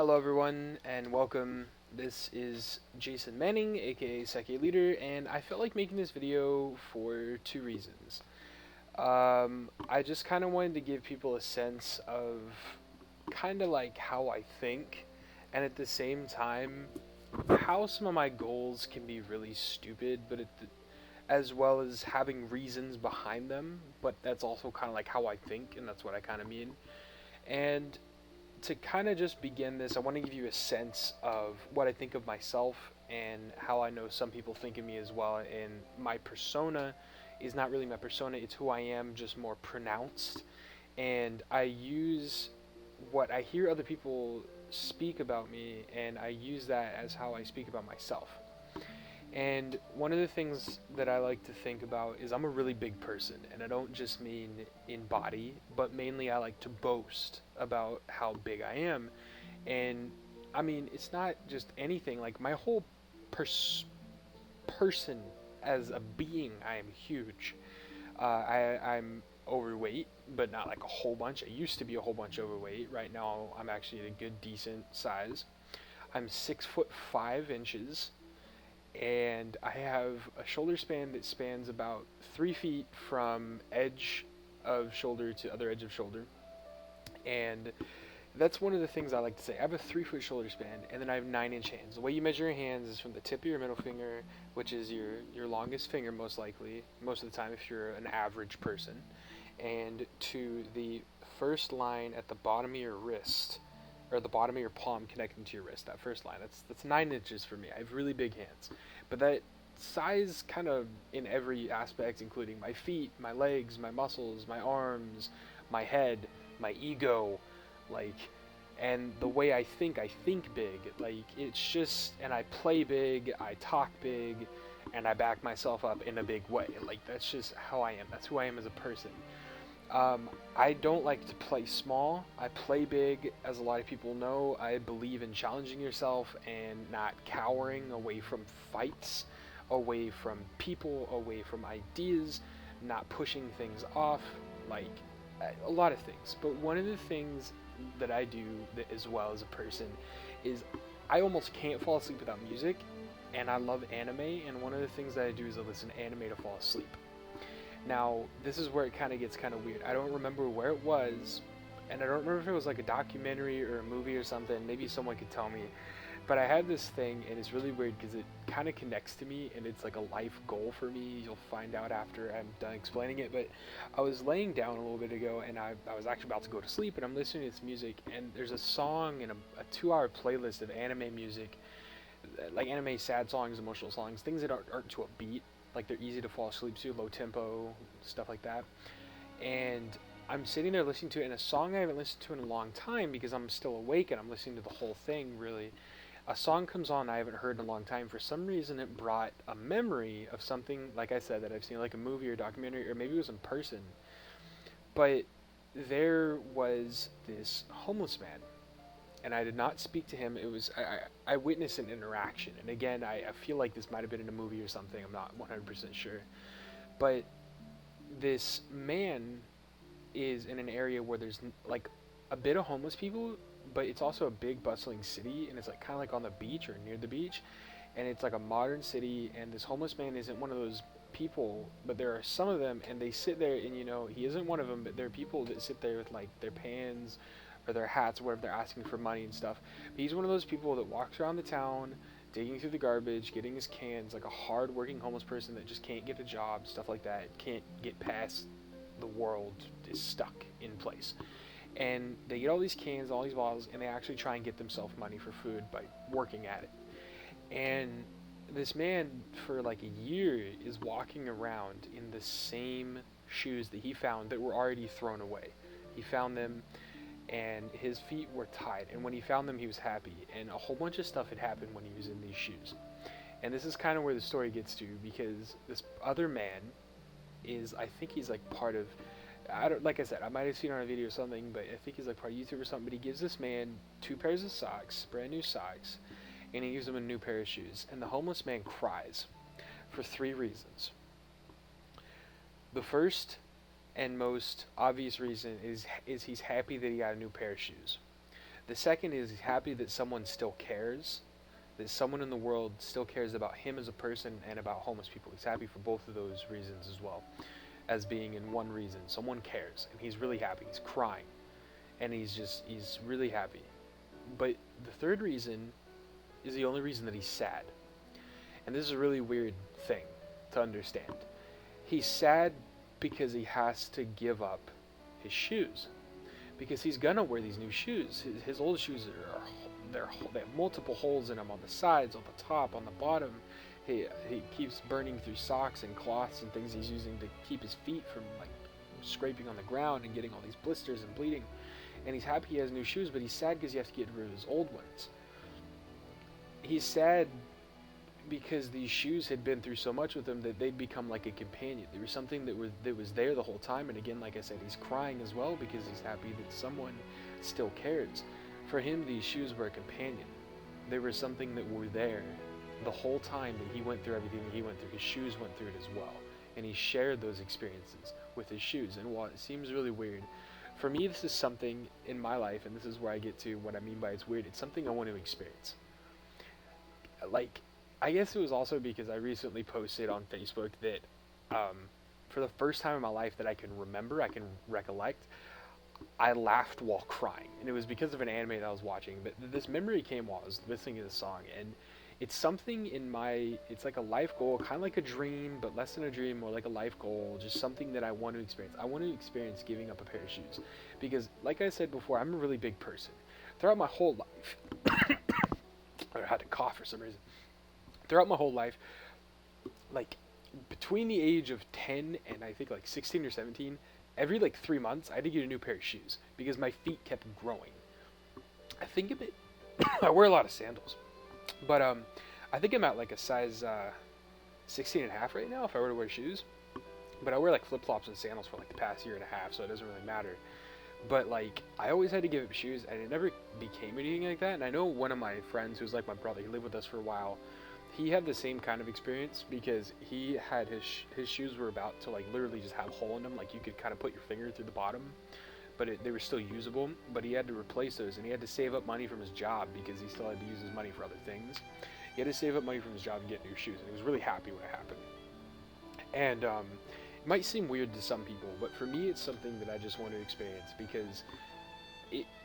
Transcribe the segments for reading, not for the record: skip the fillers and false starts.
Hello, everyone, and welcome. This is Jason Manning, aka Seki Leader, and I felt like making this video for two reasons. I just kind of wanted to give people a sense of kind of like how I think, and at the same time, how some of my goals can be really stupid, as well as having reasons behind them, but that's also kind of like how I think, and that's what I kind of mean. And to kind of just begin this, I want to give you a sense of what I think of myself and how I know some people think of me as well. And my persona is not really my persona, it's who I am, just more pronounced. And I use what I hear other people speak about me, and I use that as how I speak about myself. And one of the things that I like to think about is I'm a really big person, and I don't just mean in body, but mainly I like to boast about how big I am. And I mean, it's not just anything, like my whole person as a being, I am huge. I'm overweight, but not like a whole bunch. I used to be a whole bunch overweight. Right now, I'm actually at a good, decent size. I'm 6 foot 5 inches, and I have a shoulder span that spans about 3 feet from edge of shoulder to other edge of shoulder. And that's one of the things I like to say. I have a 3 foot shoulder span, and then I have 9 inch hands. The way you measure your hands is from the tip of your middle finger, which is your longest finger, most likely, most of the time if you're an average person, and to the first line at the bottom of your wrist, or the bottom of your palm connecting to your wrist. That first line. That's 9 inches for me. I have really big hands, but that size kind of in every aspect, including my feet, my legs, my muscles, my arms, my head, my ego, like, and the way I think big. Like, it's just, and I play big, I talk big, and I back myself up in a big way. Like, that's just how I am. That's who I am as a person. I don't like to play small. I play big, as a lot of people know. I believe in challenging yourself and not cowering away from fights, away from people, away from ideas, not pushing things off, like a lot of things. But one of the things that I do that as well as a person is I almost can't fall asleep without music, and I love anime, and one of the things that I do is I listen to anime to fall asleep. Now, this is where it kind of gets kind of weird. I don't remember where it was, and I don't remember if it was like a documentary or a movie or something. Maybe someone could tell me. But I had this thing, and it's really weird because it kind of connects to me, and it's like a life goal for me. You'll find out after I'm done explaining it. But I was laying down a little bit ago, and I was actually about to go to sleep, and I'm listening to this music, and there's a song and a 2 hour playlist of anime music, like anime sad songs, emotional songs, things that aren't to a beat, like they're easy to fall asleep to, low tempo, stuff like that. And I'm sitting there listening to it, and a song I haven't listened to in a long time because I'm still awake and I'm listening to the whole thing, really. A song comes on I haven't heard in a long time. For some reason, it brought a memory of something, like I said, that I've seen, like a movie or documentary, or maybe it was in person. But there was this homeless man, and I did not speak to him. It was I witnessed an interaction, and again, I feel like this might have been in a movie or something. I'm not 100% sure, but this man is in an area where there's like a bit of homeless people, but it's also a big bustling city, and it's like kind of like on the beach or near the beach, and it's like a modern city. And this homeless man isn't one of those people, but there are some of them, and they sit there, and he isn't one of them, but there are people that sit there with like their pans or their hats or whatever, they're asking for money and stuff. But he's one of those people that walks around the town digging through the garbage, getting his cans, like a hard working homeless person that just can't get a job, stuff like that, can't get past the world, is stuck in place. And they get all these cans, all these bottles, and they actually try and get themselves money for food by working at it. And this man, for like a year, is walking around in the same shoes that he found that were already thrown away. He found them, and his feet were tied. And when he found them, he was happy. And a whole bunch of stuff had happened when he was in these shoes. And this is kind of where the story gets to, because this other man is, I think he's like part of, I don't, like I said, I might have seen it on a video or something, but I think he's like part of YouTube or something. But he gives this man 2 pairs of socks, brand new socks, and he gives him a new pair of shoes. And the homeless man cries for 3 reasons. The first and most obvious reason is he's happy that he got a new pair of shoes. The second is he's happy that someone still cares, that someone in the world still cares about him as a person and about homeless people. He's happy for both of those reasons as well as being in one reason. Someone cares, and he's really happy. He's crying, and he's really happy. But the third reason is the only reason that he's sad. And this is a really weird thing to understand. He's sad because he has to give up his shoes. Because he's gonna wear these new shoes. His old shoes they have multiple holes in them on the sides, on the top, on the bottom. He keeps burning through socks and cloths and things he's using to keep his feet from like scraping on the ground and getting all these blisters and bleeding. And he's happy he has new shoes, but he's sad because he has to get rid of his old ones. He's sad because these shoes had been through so much with him that they'd become like a companion. There was something that was there the whole time. And again, like I said, he's crying as well because he's happy that someone still cares. For him, these shoes were a companion. They were something that were there the whole time that he went through everything that he went through. His shoes went through it as well. And he shared those experiences with his shoes. And while it seems really weird, for me, this is something in my life, and this is where I get to what I mean by it's weird. It's something I want to experience. Like, I guess it was also because I recently posted on Facebook that for the first time in my life that I can remember, I can recollect, I laughed while crying. And it was because of an anime that I was watching. But this memory came while I was listening to the song. And it's something it's like a life goal, kind of like a dream, but less than a dream, more like a life goal, just something that I want to experience. I want to experience giving up a pair of shoes. Because, like I said before, I'm a really big person. Throughout my whole life, I had to cough for some reason. Throughout my whole life, like, between the age of 10 and I think like 16 or 17, every like 3 months, I had to get a new pair of shoes because my feet kept growing. I think of it, I wear a lot of sandals, but I think I'm at like a size 16 and a half right now if I were to wear shoes. But I wear like flip-flops and sandals for like the past year and a half, so it doesn't really matter. But like, I always had to give up shoes, and it never became anything like that. And I know one of my friends who's like my brother, he lived with us for a while, he had the same kind of experience because he had his shoes were about to like literally just have a hole in them, like you could kind of put your finger through the bottom, but they were still usable. But he had to replace those, and he had to save up money from his job because he still had to use his money for other things. He had to save up money from his job to get new shoes, and he was really happy when it happened. And it might seem weird to some people, but for me, it's something that I just want to experience because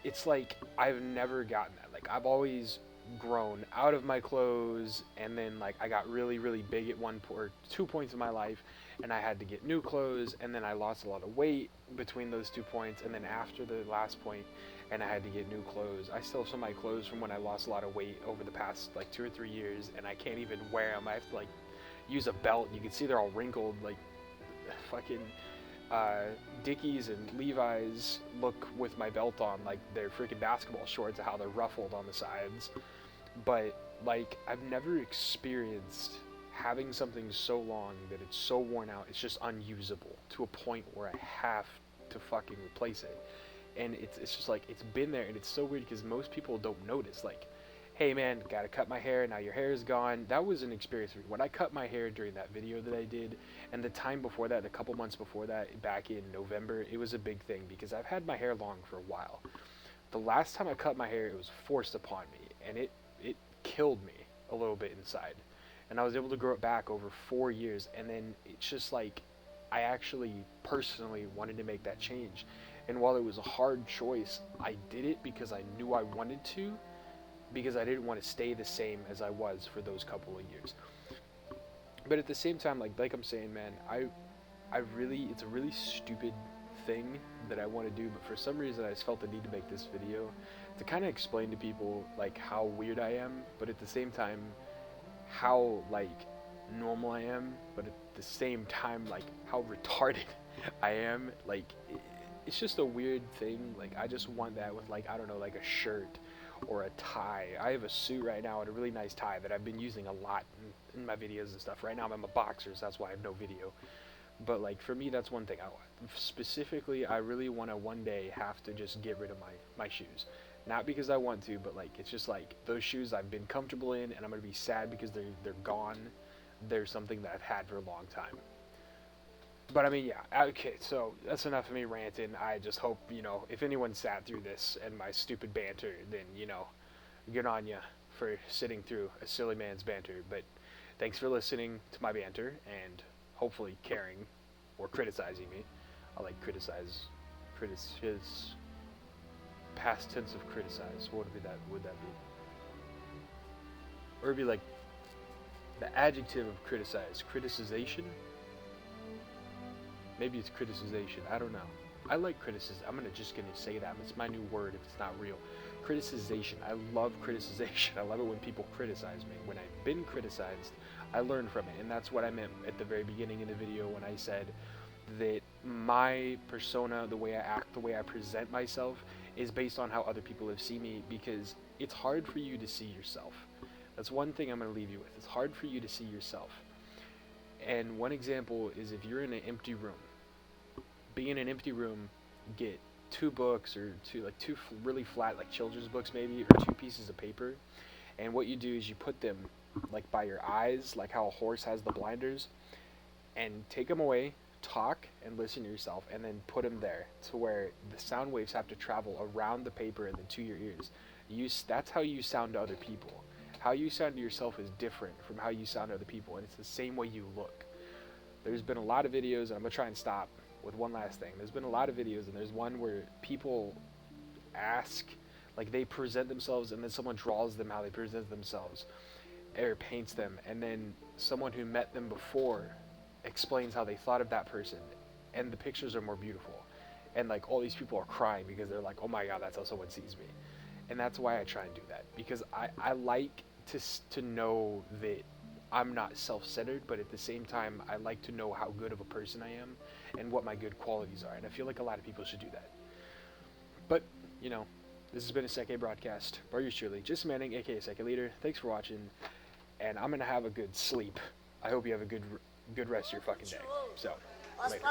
it's like I've never gotten that. Like, I've always grown out of my clothes, and then like I got really big at one or 2 points in my life, and I had to get new clothes, and then I lost a lot of weight between those 2 points, and then after the last point, and I had to get new clothes. I still have some of my clothes from when I lost a lot of weight over the past like 2 or 3 years, and I can't even wear them. I have to like use a belt. You can see they're all wrinkled, like fucking Dickies and Levi's look with my belt on like they're freaking basketball shorts, how they're ruffled on the sides. But like, I've never experienced having something so long that it's so worn out, it's just unusable to a point where I have to fucking replace it. And it's just like, it's been there, and it's so weird because most people don't notice. Like, hey man, gotta cut my hair, now your hair is gone. That was an experience for me. When I cut my hair during that video that I did, and the time before that, a couple months before that, back in November, it was a big thing because I've had my hair long for a while. The last time I cut my hair, it was forced upon me, and it killed me a little bit inside. And I was able to grow it back over 4 years, and then it's just like, I actually personally wanted to make that change. And while it was a hard choice, I did it because I knew I wanted to, because I didn't want to stay the same as I was for those couple of years. But at the same time, like I'm saying, man, it's a really stupid thing that I want to do, but for some reason I just felt the need to make this video to kind of explain to people like how weird I am, but at the same time how like normal I am, but at the same time like how retarded I am. Like, it's just a weird thing. Like, I just want that with like, I don't know, like a shirt or a tie. I have a suit right now and a really nice tie that I've been using a lot in my videos and stuff. Right now I'm a boxers, that's why I have no video. But like, for me, that's one thing I want. Specifically, I really want to one day have to just get rid of my shoes. Not because I want to, but like, it's just like, those shoes I've been comfortable in, and I'm going to be sad because they're gone. They're something that I've had for a long time. But I mean, yeah, okay, so that's enough of me ranting. I just hope, if anyone sat through this and my stupid banter, then, good on ya for sitting through a silly man's banter. But thanks for listening to my banter and hopefully caring or criticizing me. I like criticize, criticize, past tense of criticize. What would that be? Or it'd be like the adjective of criticize, criticization. Maybe it's criticization. I don't know. I like criticism. I'm just gonna say that. It's my new word if it's not real. Criticization. I love criticization. I love it when people criticize me. When I've been criticized, I learn from it, and that's what I meant at the very beginning of the video when I said that my persona, the way I act, the way I present myself, is based on how other people have seen me. Because it's hard for you to see yourself. That's one thing I'm gonna leave you with. It's hard for you to see yourself. And one example is if you're in an empty room. Be in an empty room, get two books or two really flat like children's books maybe, or two pieces of paper, and what you do is you put them like by your eyes, like how a horse has the blinders, and take them away, talk and listen to yourself, and then put them there to where the sound waves have to travel around the paper and then to your ears. That's how you sound to other people. How you sound to yourself is different from how you sound to other people, and it's the same way you look. There's been a lot of videos, and I'm gonna try and stop with one last thing. There's been a lot of videos, and there's one where people ask, like they present themselves, and then someone draws them how they present themselves, or paints them, and then someone who met them before explains how they thought of that person, and the pictures are more beautiful. And like all these people are crying because they're like, oh my god, that's how someone sees me. And that's why I try and do that, because I like to know that I'm not self-centered, but at the same time, I like to know how good of a person I am and what my good qualities are. And I feel like a lot of people should do that. But, this has been a Seke broadcast. By yours truly, Just Manning, aka Seke Leader. Thanks for watching, and I'm going to have a good sleep. I hope you have a good rest of your fucking day. So, later.